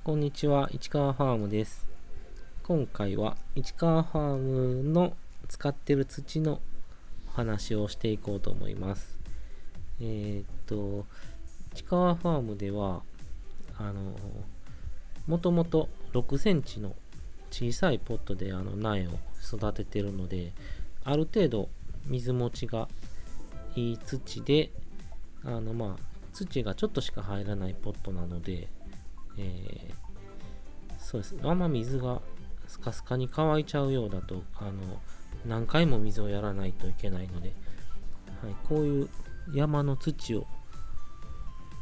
こんにちは、市川ファームです。今回は市川ファームの使ってる土のお話をしていこうと思います。市川ファームでは、もともと6センチの小さいポットで苗を育ててるので、ある程度水持ちがいい土で、土がちょっとしか入らないポットなので、そうです。あんま水がスカスカに乾いちゃうようだと、何回も水をやらないといけないので、はい、こういう山の土を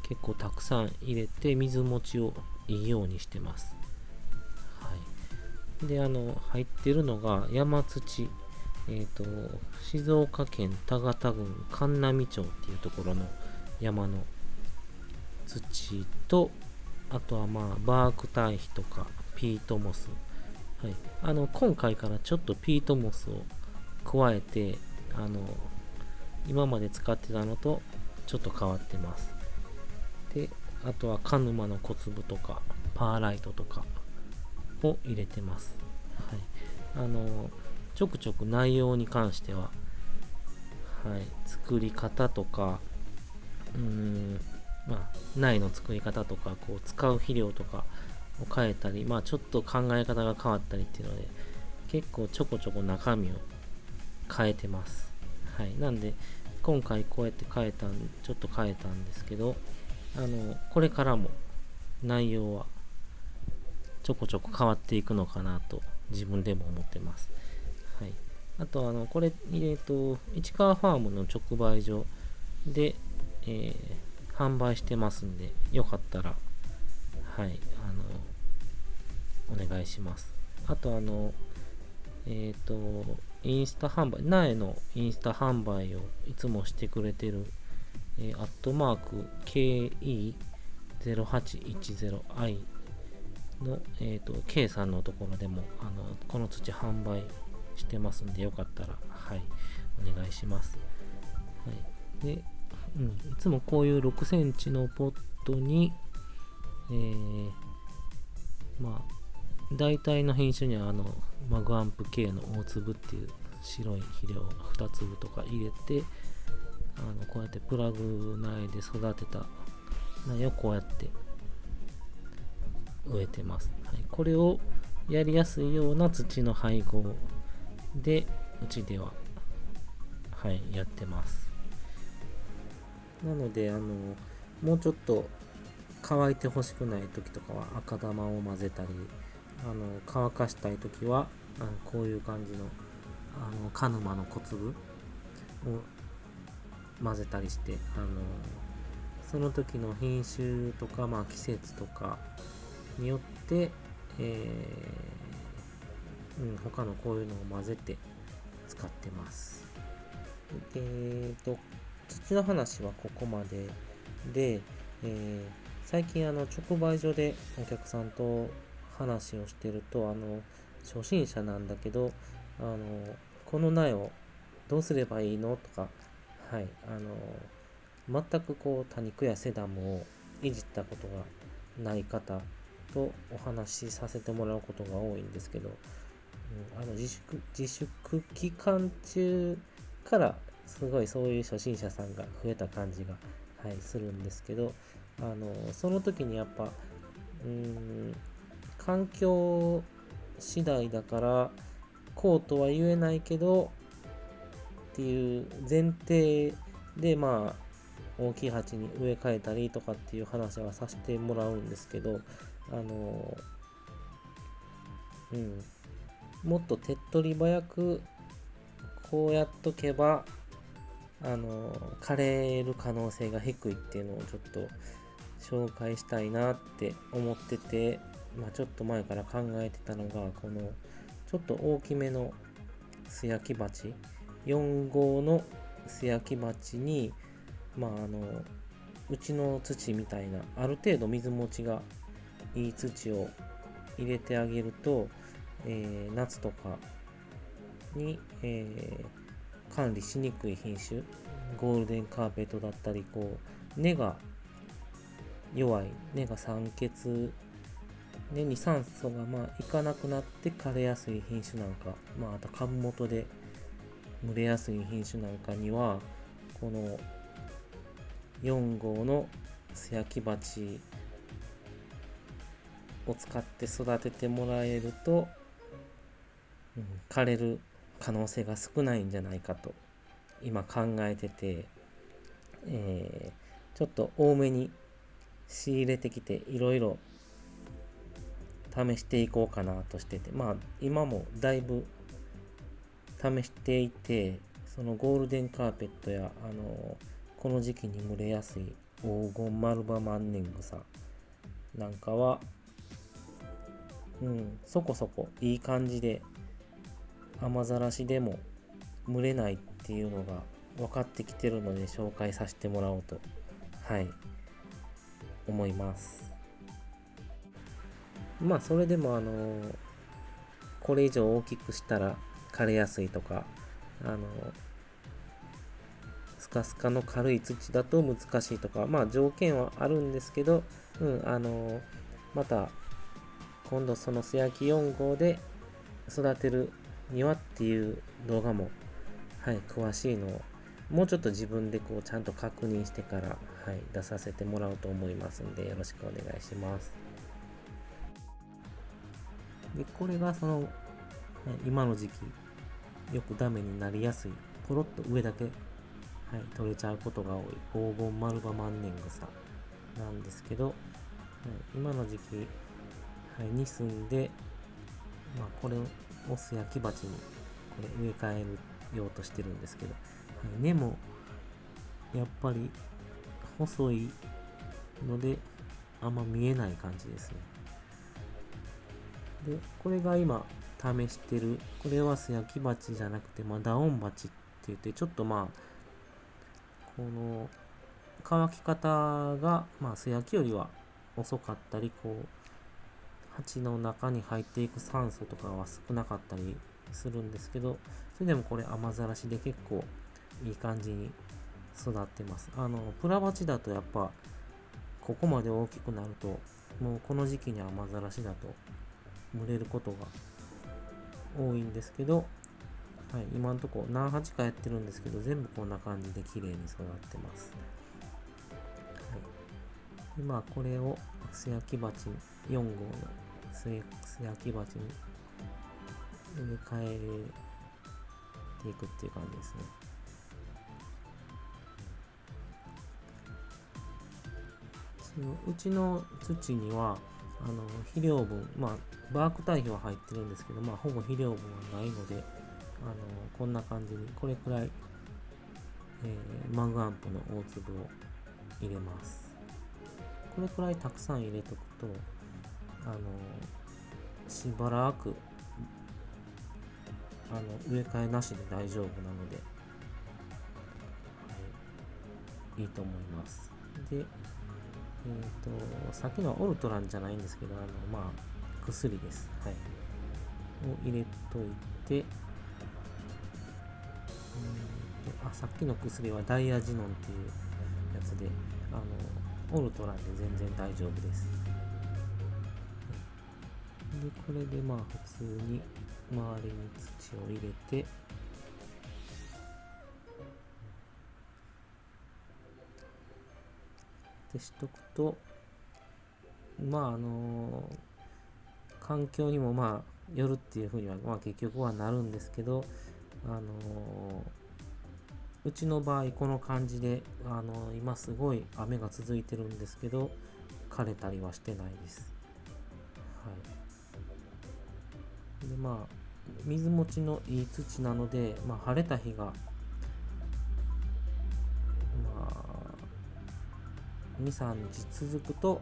結構たくさん入れて水持ちをいいようにしてます。はい。で、入ってるのが山土、静岡県田形郡神南町っていうところの山の土と、あとはバーク堆肥とかピートモス、はい、今回からちょっとピートモスを加えて、今まで使ってたのとちょっと変わってます。で、あとは鹿沼の小粒とかパーライトとかを入れてます。はい、ちょくちょく内容に関しては、はい、作り方とか、苗の作り方とか、こう使う肥料とかを変えたり、ちょっと考え方が変わったりっていうので、結構ちょこちょこ中身を変えてます。はい。なんで、今回こうやってちょっと変えたんですけど、これからも内容はちょこちょこ変わっていくのかなと自分でも思ってます。はい。あと、これ、市川ファームの直売所で、販売してますんで、よかったら、はい、お願いします。あと、インスタ販売、苗のインスタ販売をいつもしてくれてる、アットマーク KE0810i の、K さんのところでも、この土販売してますんで、よかったら、はい、お願いします。はい。で、いつもこういう6センチのポットに、大体の品種にはマグアンプ K の大粒っていう白い肥料を2粒とか入れて、こうやってプラグ苗で育てた苗をこうやって植えてます。はい、これをやりやすいような土の配合でうちでは、はい、やってます。なのでもうちょっと乾いてほしくない時とかは赤玉を混ぜたり、乾かしたい時はこういう感じの鹿沼の小粒を混ぜたりして、その時の品種とか、季節とかによって、他のこういうのを混ぜて使ってます。土の話はここまでで、最近直売所でお客さんと話をしてると、初心者なんだけど、この苗をどうすればいいのとか、はい、全くこう多肉やセダムをいじったことがない方とお話しさせてもらうことが多いんですけど、自粛期間中からすごいそういう初心者さんが増えた感じが、はい、するんですけど、その時にやっぱ環境次第だからこうとは言えないけどっていう前提で大きい鉢に植え替えたりとかっていう話はさせてもらうんですけど、もっと手っ取り早くこうやっとけば枯れる可能性が低いっていうのをちょっと紹介したいなって思ってて、ちょっと前から考えてたのが、このちょっと大きめの素焼き鉢、4号の素焼き鉢にうちの土みたいなある程度水持ちがいい土を入れてあげると、夏とかに、管理しにくい品種、ゴールデンカーペットだったり、こう根が弱い、根が酸欠根に酸素がいかなくなって枯れやすい品種なんか、あと株元で蒸れやすい品種なんかにはこの4号の素焼き鉢を使って育ててもらえると、枯れる可能性が少ないんじゃないかと今考えてて、ちょっと多めに仕入れてきていろいろ試していこうかなとしてて、今もだいぶ試していて、そのゴールデンカーペットやこの時期に蒸れやすい黄金丸葉万年草なんかは、そこそこいい感じで雨ざらしでも蒸れないっていうのが分かってきてるので紹介させてもらおうと思います。それでもこれ以上大きくしたら枯れやすいとか、スカスカの軽い土だと難しいとか、条件はあるんですけど、また今度その素焼き4号で育てるにはっていう動画も、詳しいのをもうちょっと自分でちゃんと確認してから、出させてもらおうと思いますのでよろしくお願いします。でこれがその今の時期よくダメになりやすいポロッと上だけ、取れちゃうことが多い黄金丸葉万年草なんですけど、今の時期、に住んで、これを素焼き鉢にこれ植え替えようとしてるんですけど、根もやっぱり細いのであんま見えない感じですね。でこれが今試してる、これは素焼き鉢じゃなくてダオン鉢って言って、ちょっとこの乾き方が素焼きよりは遅かったり、鉢の中に入っていく酸素とかは少なかったりするんですけど、それでもこれ雨ざらしで結構いい感じに育ってます。プラ鉢だとやっぱここまで大きくなるともうこの時期に雨ざらしだと蒸れることが多いんですけど、今のところ何鉢かやってるんですけど全部こんな感じで綺麗に育ってます。でこれを素焼き鉢4号の素焼き鉢に植え替えていくっていう感じですね。うちの土には肥料分、バーク堆肥は入ってるんですけど、ほぼ肥料分はないので、こんな感じにこれくらい、マグアンプの大粒を入れます。これくらいたくさん入れとくとしばらく植え替えなしで大丈夫なので、いいと思います。でさっきのはオルトランじゃないんですけど薬です、を入れといて、さっきの薬はダイアジノンっていうやつでオルトランで全然大丈夫です。でこれで普通に周りに土を入れて、でしとくと環境にもよるっていうふうには結局はなるんですけど、うちの場合この感じで今すごい雨が続いてるんですけど枯れたりはしてないです。で水持ちのいい土なので、晴れた日が2、3日続くと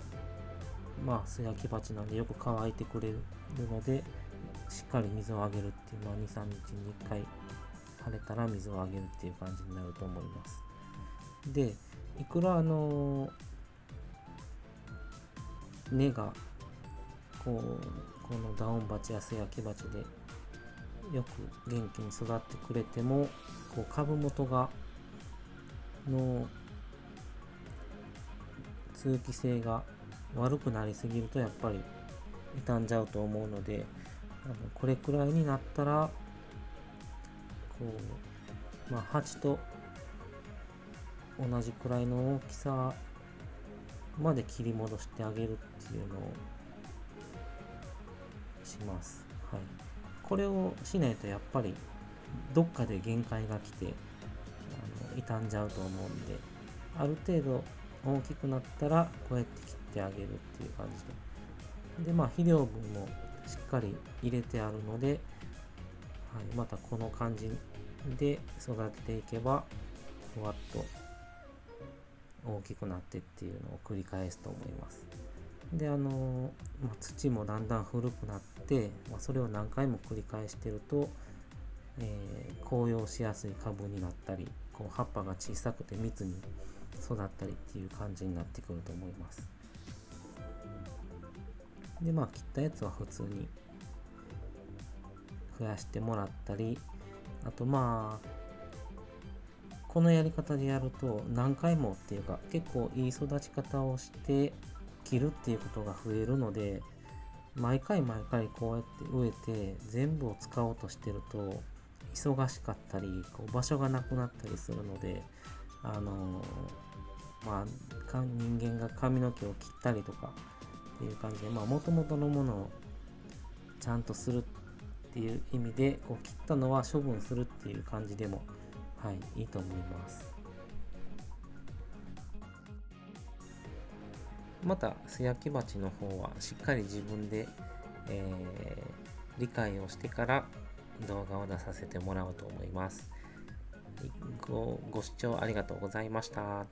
素焼き鉢なんでよく乾いてくれるのでしっかり水をあげるっていう、2、3日に1回晴れたら水をあげるっていう感じになると思います。でいくら根がこのダオン鉢や素焼き鉢でよく元気に育ってくれても株元の通気性が悪くなりすぎるとやっぱり傷んじゃうと思うので、これくらいになったらこう、鉢と同じくらいの大きさまで切り戻してあげるっていうのをします。はい、これをしないとやっぱりどっかで限界が来て傷んじゃうと思うんで、ある程度大きくなったらこうやって切ってあげるっていう感じで、肥料分もしっかり入れてあるので、またこの感じで育てていけばふわっと大きくなってっていうのを繰り返すと思います。で土もだんだん古くなって、それを何回も繰り返してると、紅葉しやすい株になったり、こう葉っぱが小さくて密に育ったりっていう感じになってくると思います。で切ったやつは普通に増やしてもらったり、あとこのやり方でやると何回もっていうか結構いい育ち方をして切るっていうことが増えるので、毎回こうやって植えて全部を使おうとしてると忙しかったりこう場所がなくなったりするので、人間が髪の毛を切ったりとかっていう感じで、元々のものをちゃんとするっていう意味でこう切ったのは処分するっていう感じでもいいと思います。また素焼き鉢の方はしっかり自分で、理解をしてから動画を出させてもらおうと思います。ご視聴ありがとうございました。